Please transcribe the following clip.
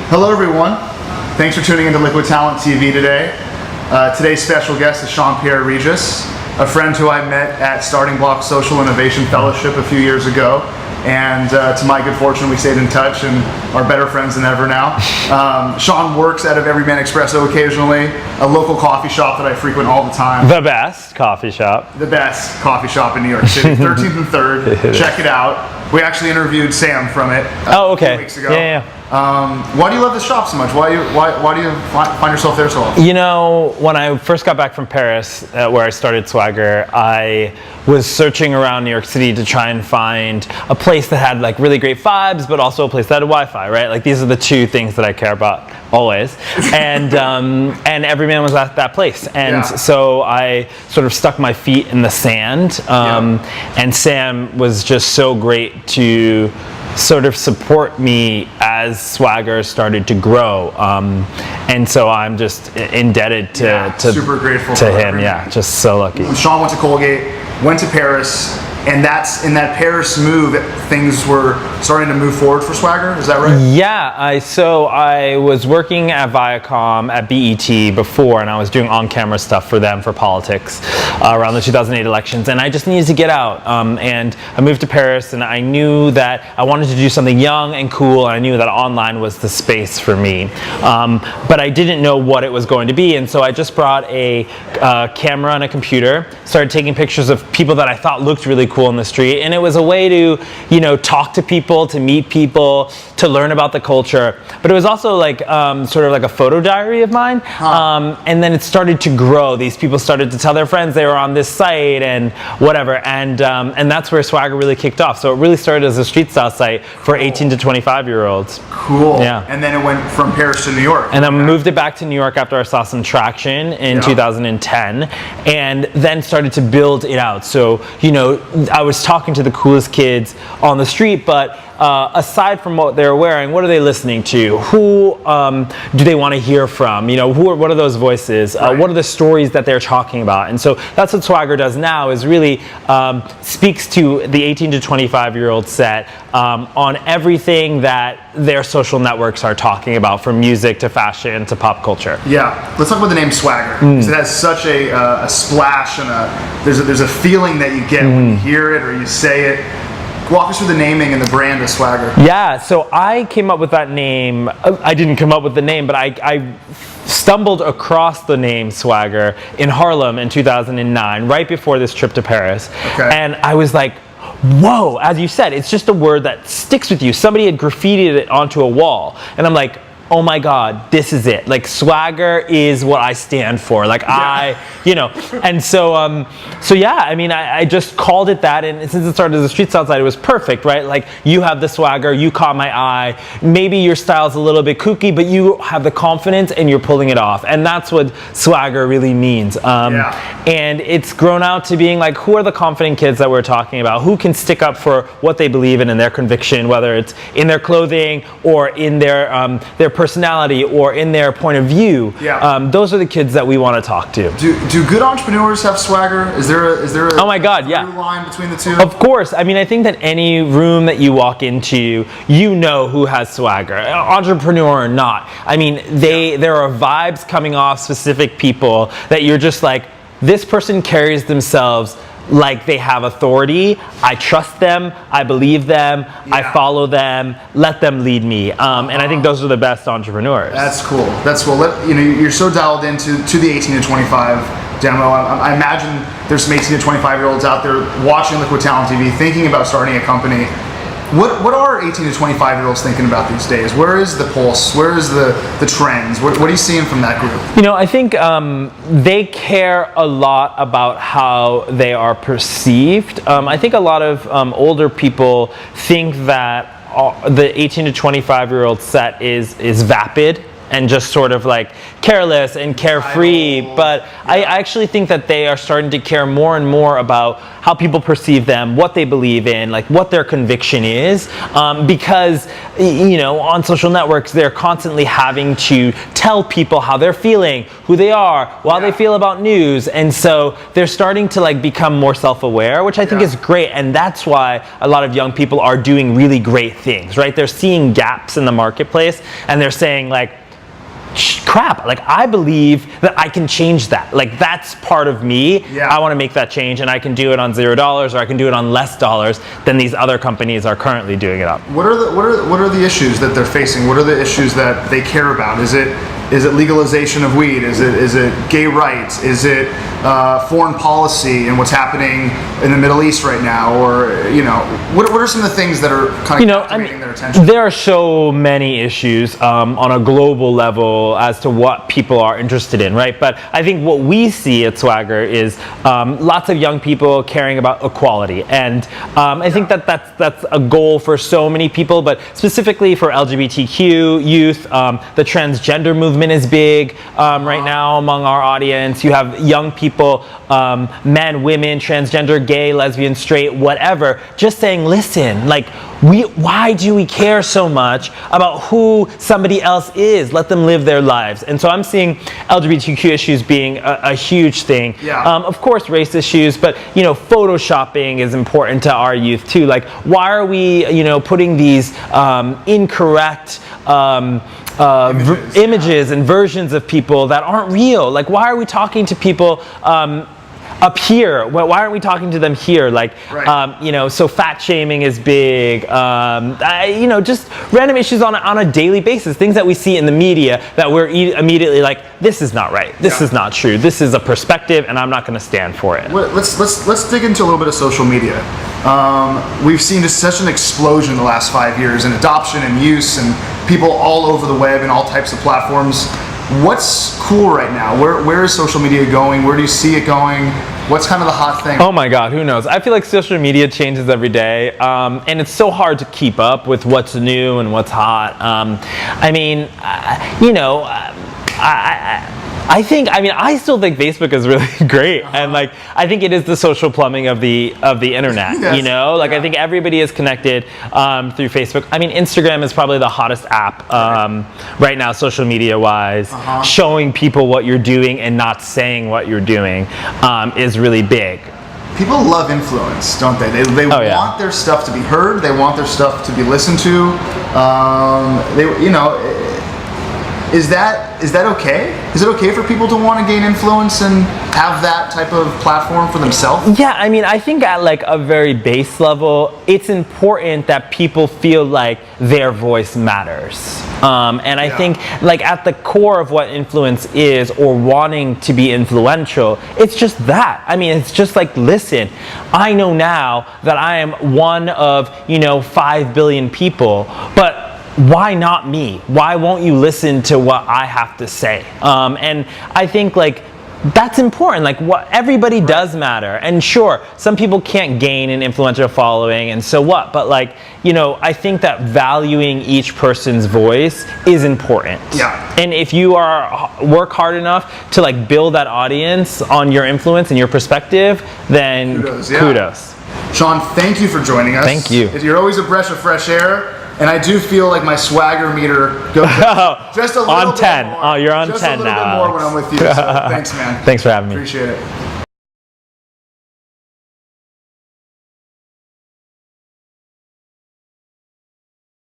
Hello everyone, thanks for tuning into Liquid Talent TV today. Today's special guest is Sian-Pierre Regis, a friend who I met at Starting Block Social Innovation Fellowship a few years ago. And to my good fortune, we stayed in touch and are better friends than ever now. Sean works out of Everyman Espresso occasionally, a local coffee shop that I frequent all the time. The best coffee shop. The best coffee shop in New York City, 13th and 3rd. Check it out. We actually interviewed Sam from it a few weeks ago. Yeah. Why do you love this shop so much? Why do you find yourself there so often? You know, when I first got back from Paris, where I started Swagger, I was searching around New York City to try and find a place that had like really great vibes, but also a place that had Wi-Fi, right? Like these are the two things that I care about always. And and Everyman was at that place. And so I sort of stuck my feet in the sand. And Sam was just so great to sort of support me as Swagger started to grow, and so I'm just indebted to super grateful to him. Yeah, just so lucky. When Sean went to Colgate, went to Paris, and that's in that Paris move, things were starting to move forward for Swagger. Is that right? Yeah, so I was working at Viacom at BET before, and I was doing on-camera stuff for them for politics around the 2008 elections, and I just needed to get out. And I moved to Paris, and I knew that I wanted to do something young and cool, and I knew that online was the space for me. But I didn't know what it was going to be, and so I just brought a camera and a computer, started taking pictures of people that I thought looked really cool in the street, and it was a way to, you know, talk to people, to meet people, to learn about the culture. But it was also like sort of like a photo diary of mine. And then it started to grow. These people started to tell their friends they were on this site and whatever, and that's where Swagger really kicked off. So it really started as a street style site for 18 to 25-year-olds. Cool. Yeah. And then it went from Paris to New York. And I moved it back to New York after I saw some traction in 2010, and then started to build it out. So, you know, I was talking to the coolest kids on the street, but aside from what they're wearing, what are they listening to? Who do they want to hear from? You know, what are those voices? What are the stories that they're talking about? And so that's what Swagger does now, is really speaks to the 18 to 25-year-old set on everything that their social networks are talking about, from music to fashion to pop culture. Yeah, let's talk about the name Swagger, because it has such a splash, and there's a feeling that you get when you hear it or you say it. Walk us through the naming and the brand of Swagger. Yeah, so I came up with that name. I didn't come up with the name, but I stumbled across the name Swagger in Harlem in 2009, right before this trip to Paris. Okay. And I was like, whoa, as you said, it's just a word that sticks with you. Somebody had graffitied it onto a wall. And I'm like, oh my God, this is it. Like, Swagger is what I stand for. Like, you know. And so, yeah, I mean, I just called it that. And since it started as a street style site, it was perfect, right? Like, you have the swagger, you caught my eye. Maybe your style's a little bit kooky, but you have the confidence and you're pulling it off. And that's what Swagger really means. And it's grown out to being like, who are the confident kids that we're talking about? Who can stick up for what they believe in and their conviction, whether it's in their clothing or in their personality or in their point of view. Those are the kids that we want to talk to. Do good entrepreneurs have swagger? Is there a oh my God, yeah, line between the two? Of course. I mean, I think that any room that you walk into, you know who has swagger, entrepreneur or not. I mean, there are vibes coming off specific people that you're just like, this person carries themselves like they have authority. I trust them, I believe them, I follow them, let them lead me. And I think those are the best entrepreneurs. That's cool. That's cool. You know, you're so dialed into the 18 to 25 demo. I imagine there's some 18 to 25-year-olds out there watching Liquid Talent TV, thinking about starting a company. What are 18 to 25-year-olds thinking about these days? Where is the pulse? Where is the trends? What are you seeing from that group? You know, I think they care a lot about how they are perceived. I think a lot of older people think that the 18 to 25-year-old set is vapid. and just sort of like careless and carefree. But I actually think that they are starting to care more and more about how people perceive them, what they believe in, like what their conviction is, because on social networks they're constantly having to tell people how they're feeling, who they are, how they feel about news, and so they're starting to like become more self-aware, which I think is great, and that's why a lot of young people are doing really great things, right? They're seeing gaps in the marketplace and they're saying like, crap, like I believe that I can change that. Like that's part of me. I want to make that change, and I can do it on $0 or I can do it on less dollars than these other companies are currently doing it on. What are the issues that they're facing? What are the issues that they care about? Is it legalization of weed? Is it gay rights? Is it foreign policy and what's happening in the Middle East right now? Or what are some of the things that are kind of captivating their attention? There are so many issues on a global level as to what people are interested in, right? But I think what we see at Swagger is lots of young people caring about equality, and I think that's a goal for so many people, but specifically for LGBTQ youth. The transgender movement is big right now among our audience. You have young people, men, women, transgender, gay, lesbian, straight, whatever, just saying, listen, like why do we care so much about who somebody else is? Let them live their lives. And so I'm seeing LGBTQ issues being a huge thing. Of course, race issues, but photoshopping is important to our youth too. Like, why are we putting these incorrect images and versions of people that aren't real? Like, why are we talking to people up here? Why aren't we talking to them here? Like, so fat shaming is big. Just random issues on a daily basis. Things that we see in the media that we're immediately like, this is not right. This is not true. This is a perspective, and I'm not going to stand for it. Let's dig into a little bit of social media. We've seen just such an explosion in the last 5 years in adoption and use, and people all over the web and all types of platforms. What's cool right now? Where is social media going? Where do you see it going? What's kind of the hot thing? Oh my God, who knows? I feel like social media changes every day, and it's so hard to keep up with what's new and what's hot. I still think Facebook is really great, and like I think it is the social plumbing of the internet. I think everybody is connected through Facebook. I mean, Instagram is probably the hottest app right now, social media wise. Showing people what you're doing and not saying what you're doing is really big. People love influence, don't they? They want their stuff to be heard. They want their stuff to be listened to. Is that okay? Is it okay for people to want to gain influence and have that type of platform for themselves? Yeah, I mean, I think at like a very base level, it's important that people feel like their voice matters. And I think like at the core of what influence is, or wanting to be influential, it's just that. I mean, it's just like, listen, I know now that I am one of 5 billion people, but why not me? Why won't you listen to what I have to say? And I think like that's important. Like what everybody does matter. And sure, some people can't gain an influential following, and so what? But like, I think that valuing each person's voice is important. And if you work hard enough to like build that audience on your influence and your perspective, then kudos. Sian, thank you for joining us. Thank you. You're always a breath of fresh air. And I do feel like my swagger meter goes just a little on 10. bit more. Oh, you're on just 10 now. Just a little bit more when I'm with you. So thanks, man. Thanks for having me. Appreciate it.